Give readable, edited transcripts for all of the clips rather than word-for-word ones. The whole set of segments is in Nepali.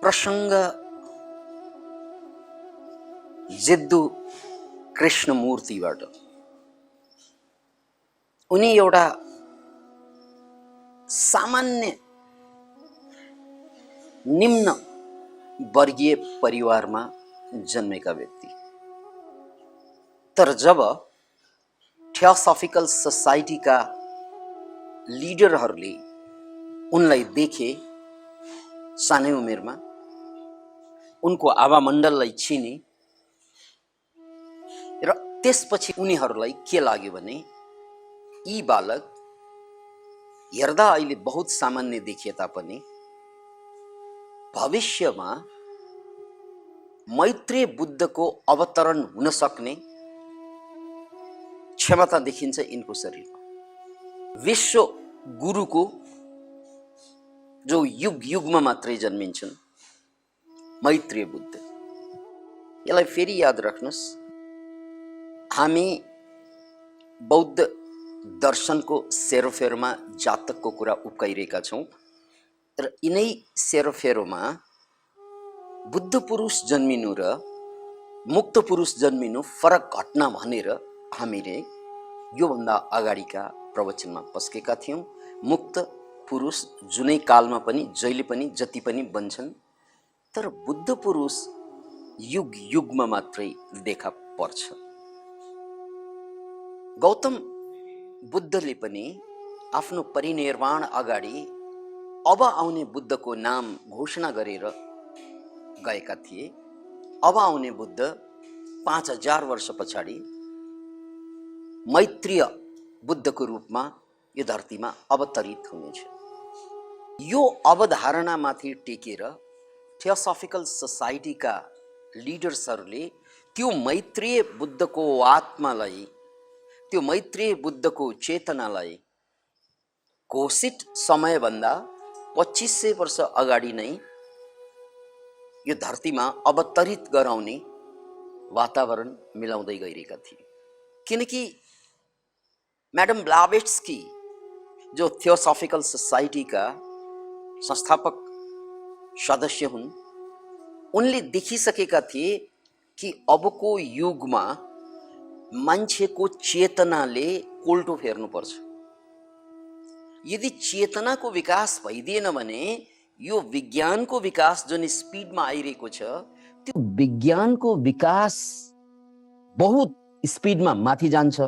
प्रसंग जिद्दु कृष्णमूर्तिबाट उनी एउटा सामान्य निम्न वर्गीय परिवारमा जन्मेका व्यक्ति, तर जब थियोसोफिकल सोसाइटीका लिडरहरूले उनलाई देखे, सानै उमेरमा उनको आवामण्डललाई चिने र त्यसपछि उनीहरूलाई के लाग्यो भने यी बालक हेर्दा अहिले बहुत सामान्य देखिए तापनि भविष्यमा मैत्रेय बुद्धको अवतरण हुन सक्ने क्षमता देखिन्छ यिनको शरीरमा। विश्व गुरुको जो युग युगमा मात्रै जन्मिन्छन् मैत्रेय बुद्ध, यसलाई फेरि याद राख्नुस्। हामी बौद्ध दर्शनको सेरोफेरोमा जातकको कुरा उब्काइरहेका छौँ र यिनै सेरोफेरोमा बुद्ध पुरुष जन्मिनु र मुक्त पुरुष जन्मिनु फरक घटना भनेर हामीले योभन्दा अगाडिका प्रवचनमा पस्केका थियौँ। मुक्त पुरुष जुनै कालमा पनि जहिले पनि जति पनि बन्छन्, तर बुद्ध पुरुष युग युगमा मात्रै देखा पर्छ। गौतम बुद्धले पनि आफ्नो परिनिर्वाण अगाडि अब आउने बुद्धको नाम घोषणा गरेर गएका थिए। अब आउने बुद्ध 5000 वर्ष पछाडि मैत्रेय बुद्धको रूपमा यो धरतीमा अवतरित हुनेछ। यो अवधारणामाथि टेकेर थियोसोफिकल सोसाइटीका लिडर्सहरूले त्यो मैत्रेय बुद्धको आत्मालाई, त्यो मैत्रेय बुद्धको चेतनालाई घोषित समयभन्दा 2500 वर्ष अगाडि नै यो धरतीमा अवतरित गराउने वातावरण मिलाउँदै गइरहेका थिए। किनकि म्याडम ब्लावेट्स्की जो थियोसोफिकल सोसाइटीका संस्थापक सदस्य हुन्, उनले देखिसकेका थिए कि अबको युगमा मान्छेको चेतनाले कोल्टो फेर्नुपर्छ। यदि चेतनाको विकास भइदिएन भने यो विज्ञानको विकास जुन स्पिडमा आइरहेको छ, त्यो विज्ञानको विकास बहुत स्पिडमा माथि जान्छ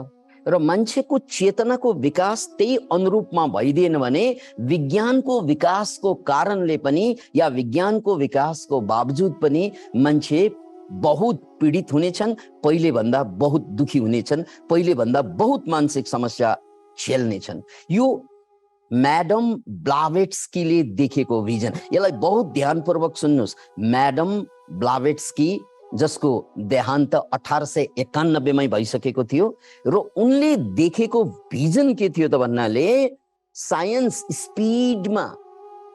र मान्छेको चेतनाको विकास त्यही अनुरूपमा भइदिएन भने विज्ञानको विकासको कारणले पनि या विज्ञानको विकासको बावजुद पनि मान्छे बहुत पीडित हुनेछन्, पहिले भन्दा बहुत दुखी हुनेछन्, पहिले भन्दा बहुत मानसिक समस्या झेल्नेछन्। यो म्याडम ब्लावेट्स्कीले देखेको भिजन, यसलाई बहुत ध्यानपूर्वक सुन्नुहोस्। म्याडम ब्लावेट्स्की जसको देहान्त 1891 मै भइसकेको थियो र उनले देखेको भिजन के थियो त भन्नाले साइन्स स्पिडमा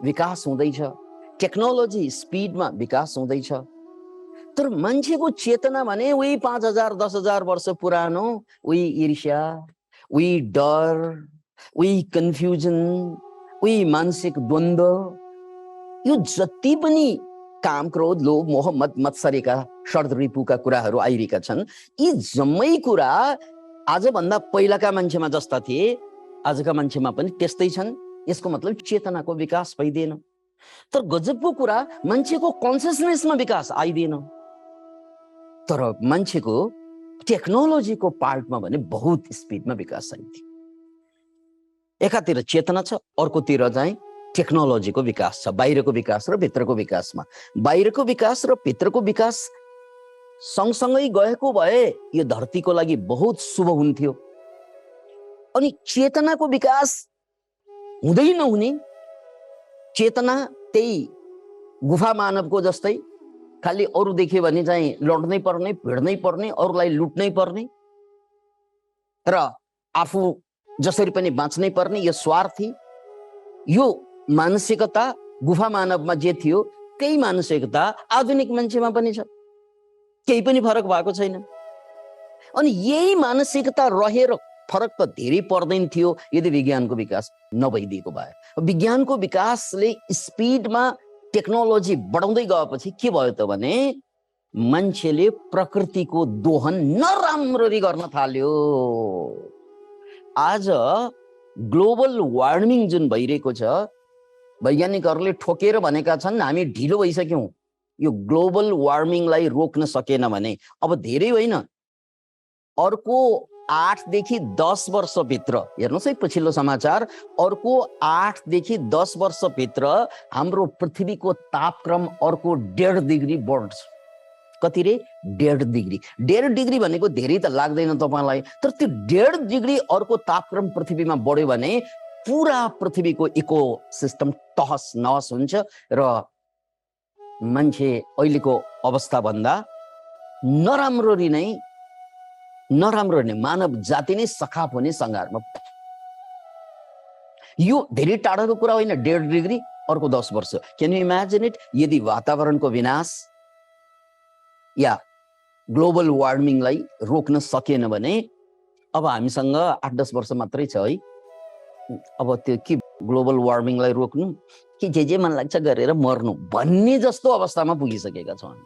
विकास हुँदैछ, टेक्नोलोजी स्पिडमा विकास हुँदैछ, तर मान्छेको चेतना भने उही 5000 10,000 वर्ष पुरानो, उही ईर्ष्या, उही डर, उही कन्फ्युजन, उही मानसिक द्वन्द्व, यो जति पनि काम, क्रोध, लोभ, मोह, मद मत्सरीका षड्रिपुका कुराहरू आइरहेका छन्, यी जम्मै कुरा आजभन्दा पहिलाका मान्छेमा जस्ता थिए आजका मान्छेमा पनि त्यस्तै छन्। यसको मतलब चेतनाको विकास भइदिएन। तर गजबको कुरा, मान्छेको कन्सियसनेसमा विकास आइदिएन, तर मान्छेको टेक्नोलोजीको पार्टमा भने बहुत स्पिडमा विकास आइदियो। एकातिर चेतना छ, अर्कोतिर चाहिँ टेक्नोलोजीको विकास छ। बाहिरको विकास र भित्रको विकासमा, बाहिरको विकास र भित्रको विकास सँगसँगै गएको भए यो धरतीको लागि बहुत शुभ हुन्थ्यो। अनि चेतनाको विकास हुँदै नहुने, चेतना त्यही गुफा मानवको जस्तै खालि अरू देख्यो भने चाहिँ लड्नै पर्ने, भिड्नै पर्ने, अरूलाई लुट्नै पर्ने र आफू जसरी पनि बाँच्नै पर्ने, यो स्वार्थी, यो मानसिकता गुफा मानवमा जे थियो त्यही मानसिकता आधुनिक मान्छेमा पनि छ। केही पनि फरक भएको छैन। अनि यही मानसिकता रहेर फरक त धेरै पर्दैन थियो यदि विज्ञानको विकास नभइदिएको भए। विज्ञानको विकासले स्पिडमा टेक्नोलोजी बढाउँदै गएपछि के भयो त भने मान्छेले प्रकृतिको दोहन नराम्ररी गर्न थाल्यो। आज ग्लोबल वार्मिङ जुन भइरहेको छ, वैज्ञानिकहरूले ठोकेर भनेका छन् हामी ढिलो भइसक्यौँ। यो ग्लोबल वार्मिङलाई रोक्न सकेन भने अब धेरै होइन, अर्को 8 देखि 10 वर्षभित्र, हेर्नुहोस् है पछिल्लो समाचार, अर्को 8 देखि 10 वर्षभित्र हाम्रो पृथ्वीको तापक्रम अर्को 1.5 डिग्री बढ्छ। कति रे? 1.5 डिग्री। 1.5 डिग्री भनेको धेरै त लाग्दैन तपाईलाई, तर त्यो 1.5 डिग्री अर्को तापक्रम पृथ्वीमा बढ्यो भने पुरा पृथ्वीको इकोसिस्टम तहस नहस हुन्छ र मान्छे अहिलेको अवस्था भन्दा नराम्रो नै मानव जाति नै सखाप हुने सङ्घारमा। यो धेरै टाढाको कुरा होइन, 1.5 डिग्री अर्को 10 वर्ष। Can you imagine it? यदि वातावरणको विनाश या ग्लोबल वार्मिङलाई रोक्न सकेन भने अब हामीसँग 8-10 वर्ष मात्रै छ है। अब त्यो के ग्लोबल वार्मिङलाई रोक्नु कि जे मन लाग्छ गरेर मर्नु भन्ने जस्तो अवस्थामा पुगिसकेका छौँ हामी।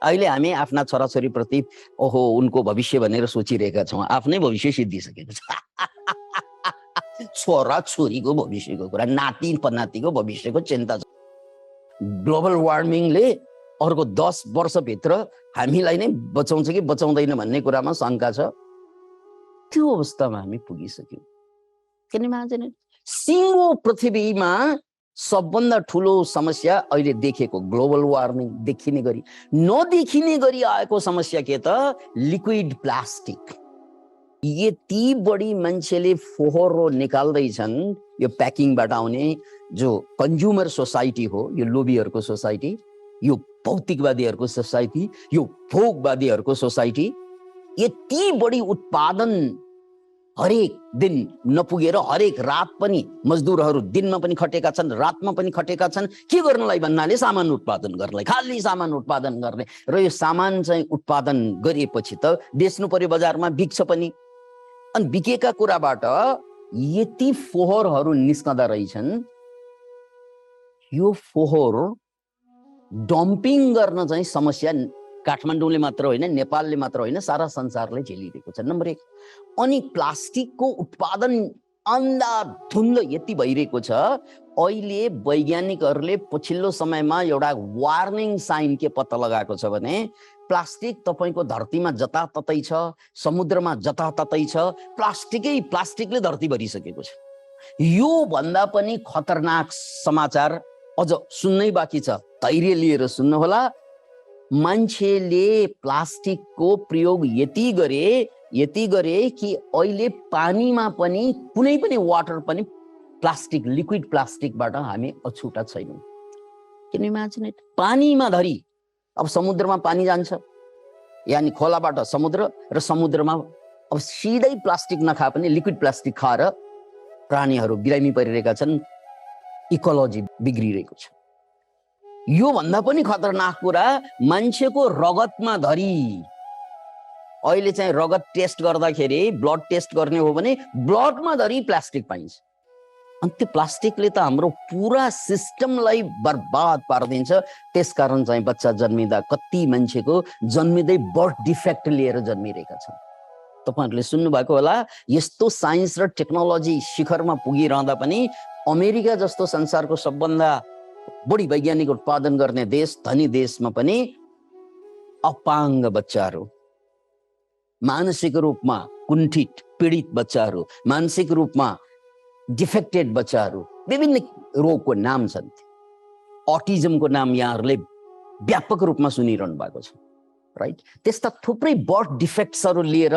अहिले हामी आफ्ना छोराछोरीप्रति ओहो उनको भविष्य भनेर सोचिरहेका छौँ, आफ्नै भविष्य सिद्धिसकेको छ। छोराछोरीको भविष्यको कुरा, नाति पनातिको भविष्यको चिन्ता छ। ग्लोबल वार्मिङले अर्को 10 वर्षभित्र हामीलाई नै बचाउँछ कि बचाउँदैन भन्ने कुरामा शङ्का छ। त्यो अवस्थामा हामी पुगिसक्यौँ। किन इमेजिन, सिङ्गो पृथ्वीमा सबभन्दा ठुलो समस्या अहिले देखेको ग्लोबल वार्मिङ देखिने गरी नदेखिने गरी आएको समस्या के त? Liquid plastic. यति बढी मान्छेले फोहोरो निकाल्दैछन् यो प्याकिङबाट आउने, जो कन्ज्युमर सोसाइटी हो, यो लोभीहरूको सोसाइटी, यो भौतिकवादीहरूको सोसाइटी, यो भोगवादीहरूको सोसाइटी, यति बढी उत्पादन हरेक दिन नपुगेर हरेक रात पनि मजदुरहरू दिनमा पनि खटेका छन्, रातमा पनि खटेका छन्। के गर्नलाई भन्नाले सामान उत्पादन गर्नलाई, खाली सामान उत्पादन गर्ने। र यो सामान चाहिँ उत्पादन गरेपछि त बेच्नु पर्यो बजारमा, बिक्छ पनि। अनि बिकेका कुराबाट यति फोहोरहरू निस्कँदा रहेछन्। यो फोहोर डम्पिङ गर्न चाहिँ समस्या काठमाडौँले मात्र होइन, नेपालले मात्र होइन, सारा संसारले झेलिरहेको छ। नम्बर 1। अनि प्लास्टिकको उत्पादन अन्धाधुन्ध यति भइरहेको छ। अहिले वैज्ञानिकहरूले पछिल्लो समयमा एउटा वार्निङ साइन के पत्ता लगाएको छ भने प्लास्टिक तपाईँको धरतीमा जताततै छ, समुद्रमा जताततै छ, प्लास्टिकले धरती भरिसकेको छ। यो भन्दा पनि खतरनाक समाचार अझ सुन्नै बाँकी छ, धैर्य लिएर सुन्नुहोला। मान्छेले प्लास्टिकको प्रयोग यति गरे कि अहिले पानीमा पनि कुनै पनि वाटर पनि प्लास्टिक, लिक्विड प्लास्टिकबाट हामी अछुटा छैनौँ। किन इमेजिन इट? पानीमा धरी अब समुद्रमा पानी जान्छ, यानि खोलाबाट समुद्र, र समुद्रमा अब सिधै प्लास्टिक नखाए पनि लिक्विड प्लास्टिक खाएर प्राणीहरू बिरामी परिरहेका छन्, इकोलोजी बिग्रिरहेको छ। यो भन्दा पनि खतरनाक कुरा मान्छेको रगतमा धरी। अहिले चाहिँ रगत टेस्ट गर्दाखेरि, ब्लड टेस्ट गर्ने हो भने ब्लडमा धरी प्लास्टिक पाइन्छ। अनि त्यो प्लास्टिकले त हाम्रो पुरा सिस्टमलाई बर्बाद पारिदिन्छ। त्यसकारण चाहिँ बच्चा जन्मिँदा कति मान्छेको जन्मिँदै बर्थ डिफेक्ट लिएर जन्मिरहेका छन्। तपाईँहरूले सुन्नुभएको होला, यस्तो साइन्स र टेक्नोलोजी शिखरमा पुगिरहँदा पनि अमेरिका जस्तो संसारको सबभन्दा बढी वैज्ञानिक उत्पादन गर्ने देश, धनी देशमा पनि अपाङ्ग बच्चाहरू, मानसिक रूपमा कुण्ठित पीडित बच्चाहरू, मानसिक रूपमा डिफेक्टेड बच्चाहरू, विभिन्न रोगको नाम छन्। अटिजमको नाम यहाँहरूले व्यापक रूपमा सुनिरहनु भएको छ, राइट? त्यस्ता थुप्रै बर्थ डिफेक्ट्सहरू लिएर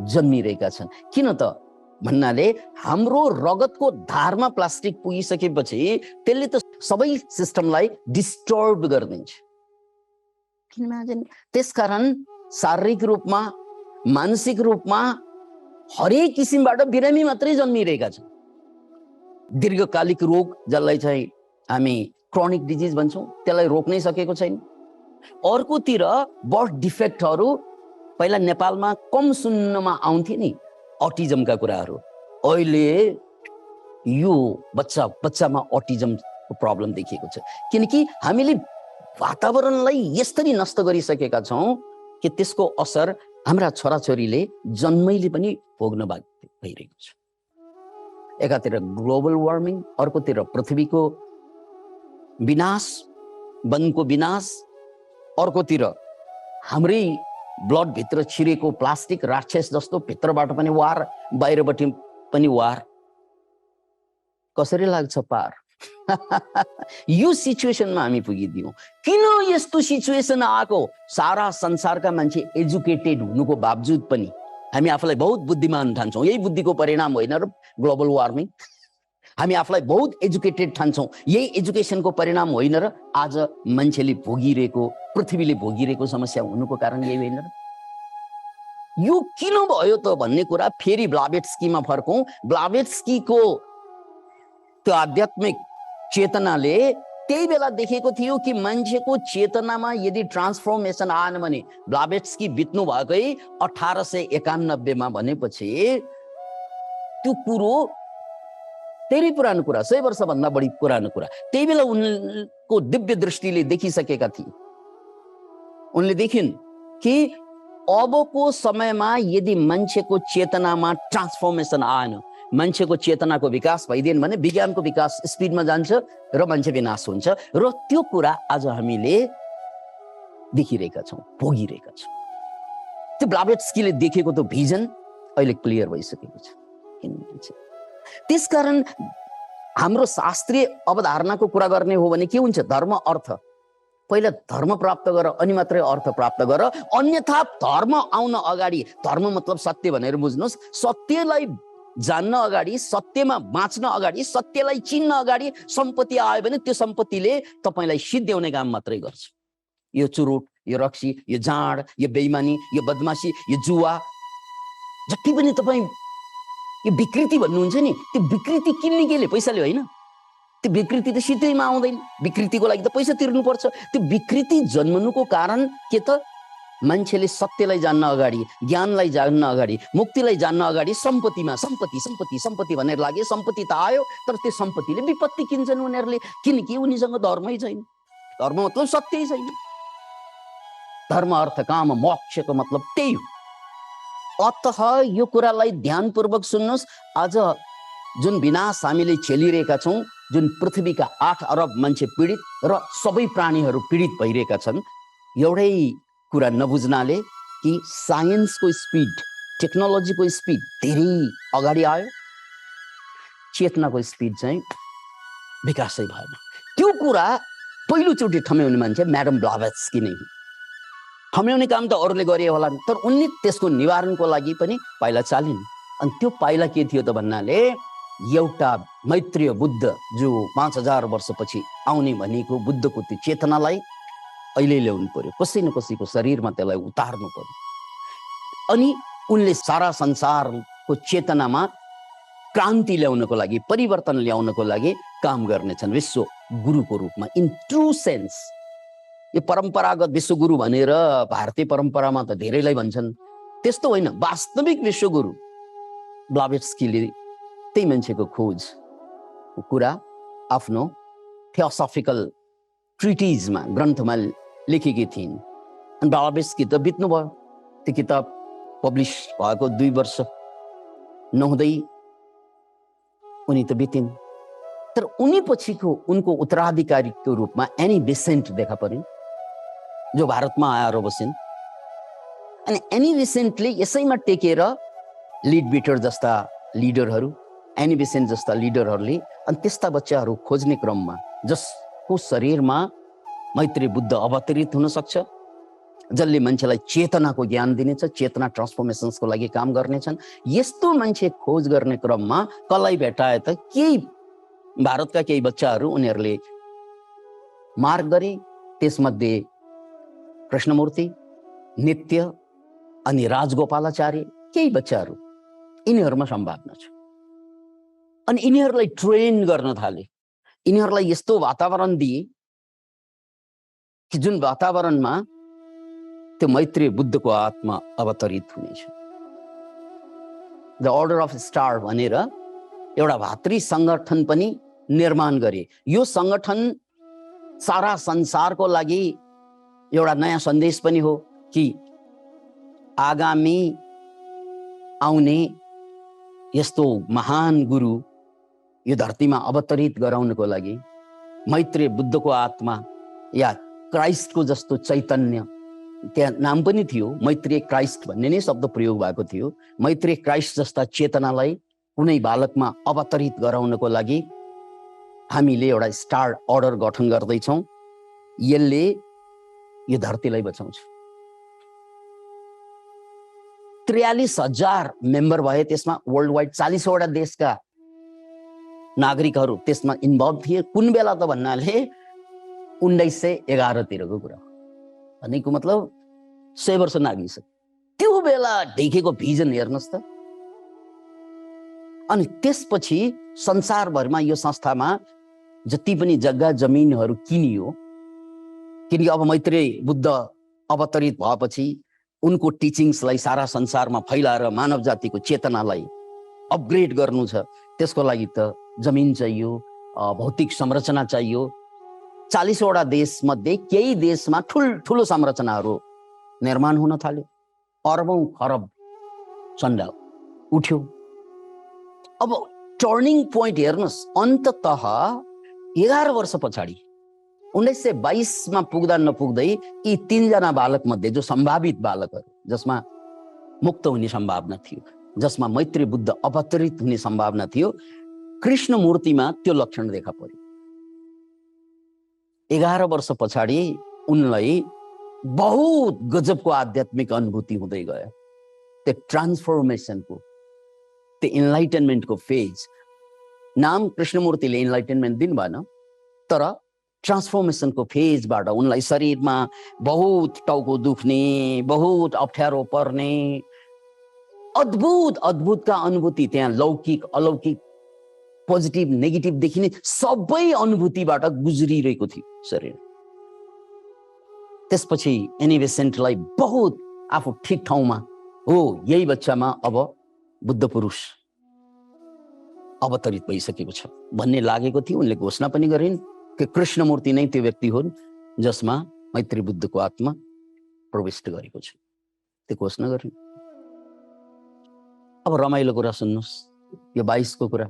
जन्मिरहेका छन्। किन त भन्नाले हाम्रो रगतको धारमा प्लास्टिक पुगिसकेपछि त्यसले त सबै सिस्टमलाई डिस्टर्ब गरिदिन्छ। त्यसकारण शारीरिक रूपमा, मानसिक रूपमा हरेक किसिमबाट बिरामी मात्रै जन्मिरहेका छन्। दीर्घकालिक रोग, जसलाई चाहिँ हामी क्रोनिक डिजिज भन्छौँ, त्यसलाई रोक्नै सकेको छैन। अर्कोतिर बर्थ डिफेक्टहरू पहिला नेपालमा कम सुन्नमा आउँथे नि, अटिजमका कुराहरू। अहिले यो बच्चामा अटिजम प्रब्लम देखिएको छ। किनकि हामीले वातावरणलाई यसरी नष्ट गरिसकेका छौँ कि त्यसको असर हाम्रा छोराछोरीले जन्मैले पनि भोग्न बाध्य भइरहेको छ। एकातिर ग्लोबल वार्मिङ, अर्कोतिर पृथ्वीको विनाश, वनको विनाश, अर्कोतिर हाम्रै ब्लड भित्र छिरेको प्लास्टिक राक्षस जस्तो, भित्रबाट पनि वार, बाहिरबाट पनि वार। कसरी लाग्छ पार? यो सिचुएसनमा हामी पुगिदियौँ। किन यस्तो सिचुएसन आएको? सारा संसारका मान्छे एजुकेटेड हुनुको बावजुद पनि हामी आफूलाई बहुत बुद्धिमान ठान्छौँ। यही बुद्धिको परिणाम होइन र ग्लोबल वार्मिङ? हामी आफूलाई बहुत एजुकेटेड ठान्छौँ, यही एजुकेसनको परिणाम होइन र आज मान्छेले भोगिरहेको, पृथ्वीले भोगिरहेको समस्या हुनुको कारण यही होइन र? यो किन भयो त भन्ने कुरा फेरि ब्लाभेट्स्कीमा फर्कौँ। ब्लाभेट्स्कीको त्यो आध्यात्मिक चेतनाले त्यही बेला देखेको थियो कि मान्छेको चेतनामा यदि ट्रान्सफर्मेसन आएन भने, ब्लाभेट्स्की बित्नु भएकै 1891 भनेपछि त्यो कुरो धेरै पुरानो कुरा, 100 वर्षभन्दा बढी पुरानो कुरा। त्यही बेला उनको दिव्य दृष्टिले देखिसकेका थिए। उनले देखिन् कि अबको समयमा यदि मान्छेको चेतनामा ट्रान्सफर्मेसन आएन, मान्छेको चेतनाको विकास भइदिएन भने विज्ञानको विकास स्पिडमा जान्छ र मान्छे विनाश हुन्छ। र त्यो कुरा आज हामीले देखिरहेका छौँ, भोगिरहेका छौँ। त्यो ब्लाभेट्स्कीले देखेको त्यो भिजन अहिले क्लियर भइसकेको छ। त्यसकारण हाम्रो शास्त्रीय अवधारणाको कुरा गर्ने हो भने के हुन्छ? धर्म अर्थ। पहिला धर्म प्राप्त गर, अनि मात्रै अर्थ प्राप्त गर। अन्यथा धर्म आउन अगाडि, धर्म मतलब सत्य भनेर बुझ्नुहोस्, सत्यलाई जान्न अगाडि, सत्यमा बाँच्न अगाडि, सत्यलाई चिन्न अगाडि सम्पत्ति आयो भने त्यो सम्पत्तिले तपाईँलाई सिद्ध्याउने काम मात्रै गर्छ। यो चुरोट, यो रक्सी, यो जाँड, यो बेइमानी, यो बदमासी, यो जुवा, जति पनि तपाईँ यो विकृति भन्नुहुन्छ नि, त्यो विकृति किन्ने केले? पैसाले होइन। त्यो विकृति त सिधैमा आउँदैन। विकृतिको लागि त पैसा तिर्नुपर्छ। त्यो विकृति जन्मनुको कारण के त? मान्छेले सत्यलाई जान्न अगाडि, ज्ञानलाई जान्न अगाडि, मुक्तिलाई जान्न अगाडि सम्पत्तिमा सम्पत्ति सम्पत्ति सम्पत्ति भनेर लागे। सम्पत्ति त आयो, तर त्यो सम्पत्तिले विपत्ति किन्छन् उनीहरूले, किनकि उनीसँग धर्मै छैन। धर्म मतलब सत्यै छैन। धर्म अर्थ काम मोक्षको मतलब त्यही हो। अतः यो कुरालाई ध्यानपूर्वक सुन्नुहोस्। आज जुन विनाश हामीले झेलिरहेका छौँ, जुन पृथ्वीका 8 अरब मान्छे पीडित र सबै प्राणीहरू पीडित भइरहेका छन्, एउटै कुरा नबुझ्नाले कि साइन्सको स्पिड, टेक्नोलोजीको स्पिड धेरै अगाडि आयो, चेतनाको स्पिड चाहिँ विकासै भएन। त्यो कुरा पहिलोचोटि ठम्याउने मान्छे म्याडम ब्लाभेट्स्की नै हुन्। ठम्याउने काम त अरूले गरे होला, तर उनले त्यसको निवारणको लागि पनि पाइला चालिन्। अनि त्यो पाइला के थियो त भन्नाले, एउटा मैत्रीय बुद्ध जो 5000 वर्षपछि आउने भनेको बुद्धको त्यो चेतनालाई अहिले ल्याउनु पर्यो, कसै न कसैको शरीरमा त्यसलाई उतार्नु पर्यो। अनि उनले सारा संसारको चेतनामा क्रान्ति ल्याउनको लागि, परिवर्तन ल्याउनको लागि काम गर्नेछन् विश्व गुरुको रूपमा। इन ट्रु सेन्स यो परम्परागत विश्वगुरु भनेर भारतीय परम्परामा त धेरैलाई भन्छन्, त्यस्तो होइन। वास्तविक विश्वगुरु ब्लाभेट्स्कीले त्यही मान्छेको खोज कुरा आफ्नो थियोसोफिकल ट्रिटिजमा, ग्रन्थमा लेखेकी थिइन्। अनि ब्लाभेट्स्की त बित्नुभयो। त्यो किताब पब्लिस भएको 2 वर्ष नहुँदै उनी त बितिन्। तर उनी पछिको उनको उत्तराधिकारीको रूपमा एनी बेसेन्ट देखा परिन्, जो भारतमा आएर बसिन्। अनि एनी बेसेन्टले यसैमा टेकेर लिड बिटर जस्ता लिडरहरू, एनी बेसेन्ट जस्ता लिडरहरूले अनि त्यस्ता बच्चाहरू खोज्ने क्रममा, जसको शरीरमा मैत्री बुद्ध अवतरित हुन सक्छ, जसले मान्छेलाई चेतनाको ज्ञान दिनेछ, चेतना ट्रान्सफर्मेसन्सको लागि काम गर्नेछन्, यस्तो मान्छे खोज गर्ने क्रममा कसलाई भेटाए त? केही भारतका केही बच्चाहरू उनीहरूले मार्ग गरे। त्यसमध्ये कृष्णमूर्ति, नित्य अनि राजगोपालाचार्य, केही बच्चाहरू, यिनीहरूमा सम्भावना छ। अनि यिनीहरूलाई ट्रेन गर्न थाले। यिनीहरूलाई यस्तो वातावरण दिए कि जुन वातावरणमा त्यो मैत्री बुद्धको आत्मा अवतरित हुनेछ। द अर्डर अफ स्टार भनेर एउटा भातृ संगठन पनि निर्माण गरे। यो सङ्गठन सारा संसारको लागि एउटा नयाँ सन्देश पनि हो कि आगामी आउने यस्तो महान गुरु यो धरतीमा अवतरित गराउनको लागि मैत्रेय बुद्धको आत्मा या क्राइस्टको जस्तो चैतन्य, त्यहाँ नाम पनि थियो मैत्रेय क्राइस्ट भन्ने नै शब्द प्रयोग भएको थियो। मैत्रेय क्राइस्ट जस्ता चेतनालाई कुनै बालकमा अवतरित गराउनको लागि हामीले एउटा स्टार अर्डर गठन गर्दैछौँ। यसले यो धरतीलाई बचाउँछ। 43,000 मेम्बर भए त्यसमा, वर्ल्ड वाइड 40 वटा देशका नागरिकहरू त्यसमा इन्भल्भ थिए। कुन बेला त भन्नाले 1911 तिरको कुरा भनेको, मतलब 100 वर्ष नागिसक्यो। त्यो बेला देखेको भिजन हेर्नुहोस् त। अनि त्यसपछि संसारभरमा यो संस्थामा जति पनि जग्गा जमिनहरू किनियो, किनकि अब मैत्रेय बुद्ध अवतरित भएपछि उनको टिचिङ्सलाई सारा संसारमा फैलाएर मानव जातिको चेतनालाई अपग्रेड गर्नु छ। त्यसको लागि त जमिन चाहियो, भौतिक संरचना चाहियो। 40 वटा देशमध्ये केही देशमा ठुल्ठुलो संरचनाहरू निर्माण हुन थाल्यो। अरबौं खरब चन्दा उठ्यो। अब टर्निङ पोइन्ट हेर्नुहोस्, अन्ततः 11 वर्ष पछाडि 1922 मा पुग्दा नपुग्दै यी 3 जना बालक मध्ये, जो सम्भावित बालकहरू, जसमा मुक्त हुने सम्भावना थियो, जसमा मैत्रेय बुद्ध अवतरित हुने सम्भावना थियो, कृष्ण मूर्तिमा त्यो लक्षण देखा पर्यो। 11 वर्ष पछाडि उनलाई बहुत गजबको आध्यात्मिक अनुभूति हुँदै गयो। त्यो ट्रान्सफर्मेसनको, त्यो इन्लाइटनमेन्टको फेज। नाम कृष्णमूर्तिले इन्लाइटनमेन्ट दिनु भएन, तर ट्रान्सफर्मेसनको फेजबाट उनलाई शरीरमा बहुत टाउको दुख्ने, बहुत अप्ठ्यारो पर्ने, अद्भुत अद्भुतका अनुभूति, त्यहाँ लौकिक अलौकिक पोजिटिभ नेगेटिभ देखिने सबै अनुभूतिबाट गुज्रिरहेको थियो शरीर। त्यसपछि एनी बेसेन्टलाई बहुत आफू ठिक ठाउँमा हो, यही बच्चामा अब बुद्ध पुरुष अवतरित भइसकेको छ भन्ने लागेको थियो। उनले घोषणा पनि गरिन् कि कृष्णमूर्ति नै त्यो व्यक्ति हुन् जसमा मैत्रेय बुद्धको आत्मा प्रविष्ट गरेको छ। त्यो घोषणा गरिन्। अब रमाइलो कुरा सुन्नुहोस्, यो 22 को कुरा।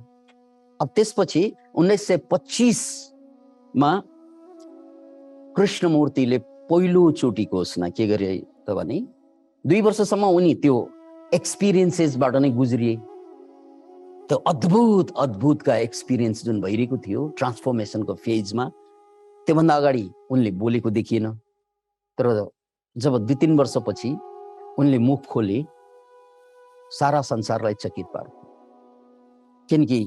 अब त्यसपछि 1925 मा कृष्णमूर्तिले पहिलोचोटि घोषणा के गरे त भने, 2 वर्षसम्म उनी त्यो एक्सपिरियन्सेसबाट नै गुज्रिए। त्यो अद्भुत अद्भुतका एक्सपिरियन्स जुन भइरहेको थियो ट्रान्सफर्मेसनको फेजमा, त्योभन्दा अगाडि उनले बोलेको देखिएन। तर जब 2-3 वर्षपछि उनले मुख खोले, सारा संसारलाई चकित पार्यो। किनकि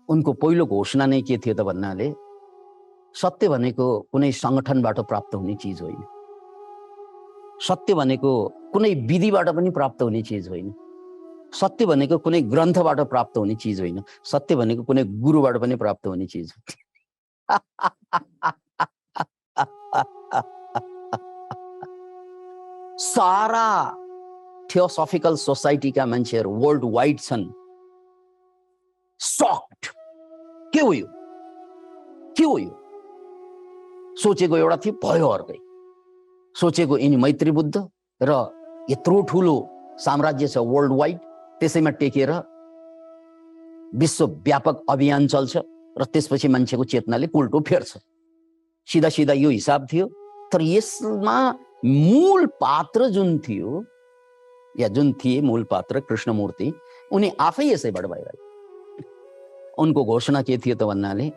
उनको पहिलो घोषणा नै के थियो त भन्नाले, सत्य भनेको कुनै सङ्गठनबाट प्राप्त हुने चिज होइन, सत्य भनेको कुनै विधिबाट पनि प्राप्त हुने चिज होइन, सत्य भनेको कुनै ग्रन्थबाट प्राप्त हुने चिज होइन, सत्य भनेको कुनै गुरुबाट पनि प्राप्त हुने चिज हो। सारा थियोसोफिकल सोसाइटीका मान्छेहरू वर्ल्ड वाइड छन् सक्ड। के हो यो, के हो यो? सोचेको एउटा थियो, भयो अर्कै। सोचेको यिनी मैत्रेय बुद्ध र यत्रो ठुलो साम्राज्य छ वर्ल्ड वाइड, त्यसैमा टेकेर विश्वव्यापक अभियान चल्छ र त्यसपछि मान्छेको चेतनाले उल्टो फेर्छ। सिधा सिधा यो हिसाब थियो। तर यसमा मूल पात्र जुन थियो, या जुन थिए मूल पात्र कृष्णमूर्ति, उनी आफै यसैबाट भइरहे। उनको घोषणा के थियो त भन्नाले,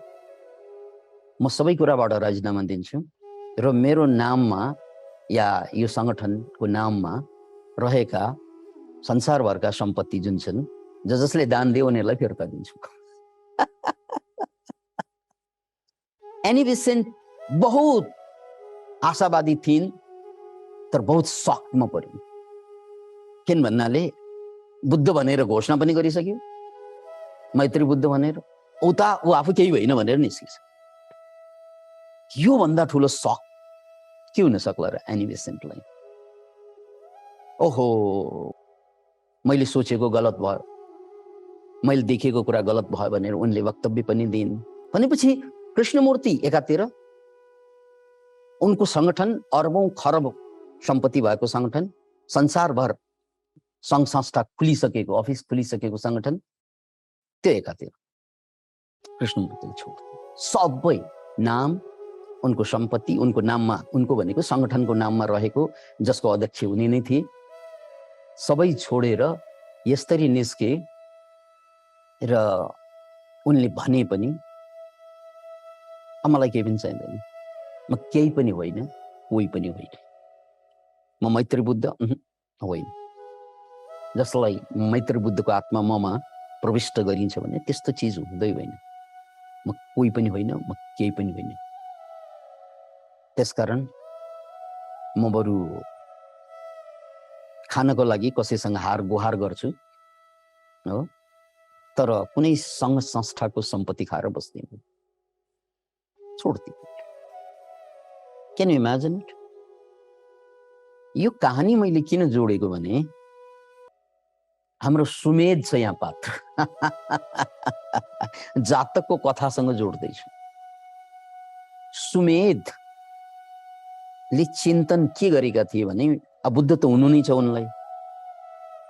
म सबै कुराबाट राजीनामा दिन्छु र मेरो नाममा या यो सङ्गठनको नाममा रहेका संसारभरका सम्पत्ति जुन छन्, जसले दान दियो उनीहरूलाई फिर्ता दिन्छु। एनी बेसेन्ट बहुत आशावादी थिइन्, तर बहुत सकमा परिन्। किन भन्नाले, बुद्ध भनेर घोषणा पनि गरिसक्यो, मैत्रेय बुद्ध भनेर, उता ऊ आफू केही होइन भनेर निस्किन्छ। यो भन्दा ठुलो सक के हुन सक्ला र एनी बेसेन्टलाई? ओहो, मैले सोचेको गलत भयो, मैले देखेको कुरा गलत भयो भनेर उनले वक्तव्य पनि दिइन्। भनेपछि कृष्णमूर्ति एकातिर उनको संगठन अरबौं खरबौं सम्पत्ति भएको संगठन, संसारभर सङ्घ संस्था खुलिसकेको, अफिस खुलिसकेको संगठन, त्यो एकातिर कृष्णमूर्तिले छोड्दिए। सबै नाम, उनको सम्पत्ति, उनको नाममा, उनको भनेको संगठनको नाममा रहेको जसको अध्यक्ष उनी नै थिए, सबै छोडेर यसरी निस्के र उनले भने पनि मलाई केही पनि चाहिँदैन, म केही पनि होइन, कोही पनि होइन, म मैत्री बुद्ध होइन। जसलाई मैत्री बुद्धको आत्मा ममा प्रविष्ट गरिन्छ भने त्यस्तो चिज हुँदै होइन। म कोही पनि होइन, म केही पनि होइन। त्यसकारण म बरु खानको लागि कसैसँग हार गुहार गर्छु हो, तर कुनै सङ्घ संस्थाको सम्पत्ति खाएर बस्दिनँ, छोड्दिनँ। Can you imagine it? यो कहानी मैले किन जोडेको भने हाम्रो सुमेध छ यहाँ पात्र जातकको कथासँग जोड्दैछु। सुमेधले चिन्तन के गरेका थिए भने बुद्ध त हुनु नै छ, उनलाई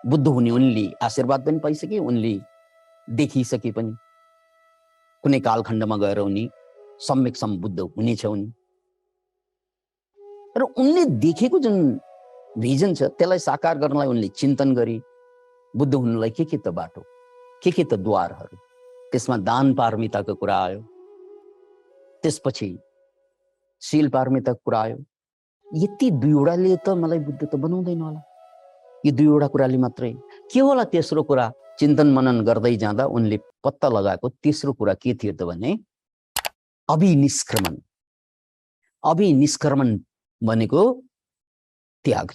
बुद्ध हुने उनले आशीर्वाद पनि पाइसके, उनले देखिसके पनि कुनै कालखण्डमा गएर उनी सम्यक सम्बुद्ध हुनेछ उनी। र उनले देखेको जुन भिजन छ त्यसलाई साकार गर्नलाई उनले चिन्तन गरे। बुद्ध हुनुलाई के त बाटो, के त द्वारहरू, त्यसमा दान पारमिताको कुरा आयो, त्यसपछि शील पारमिताको कुरा आयो। यति दुईवटाले त मलाई बुद्ध त बनाउँदैन होला, यो दुईवटा कुराले मात्रै के होला? तेस्रो कुरा चिन्तन मनन गर्दै जाँदा उनले पत्ता लगाएको तेस्रो कुरा के थियो त भने अभिनिष्क्रमण। अभिनिष्क्रमण भनेको त्याग।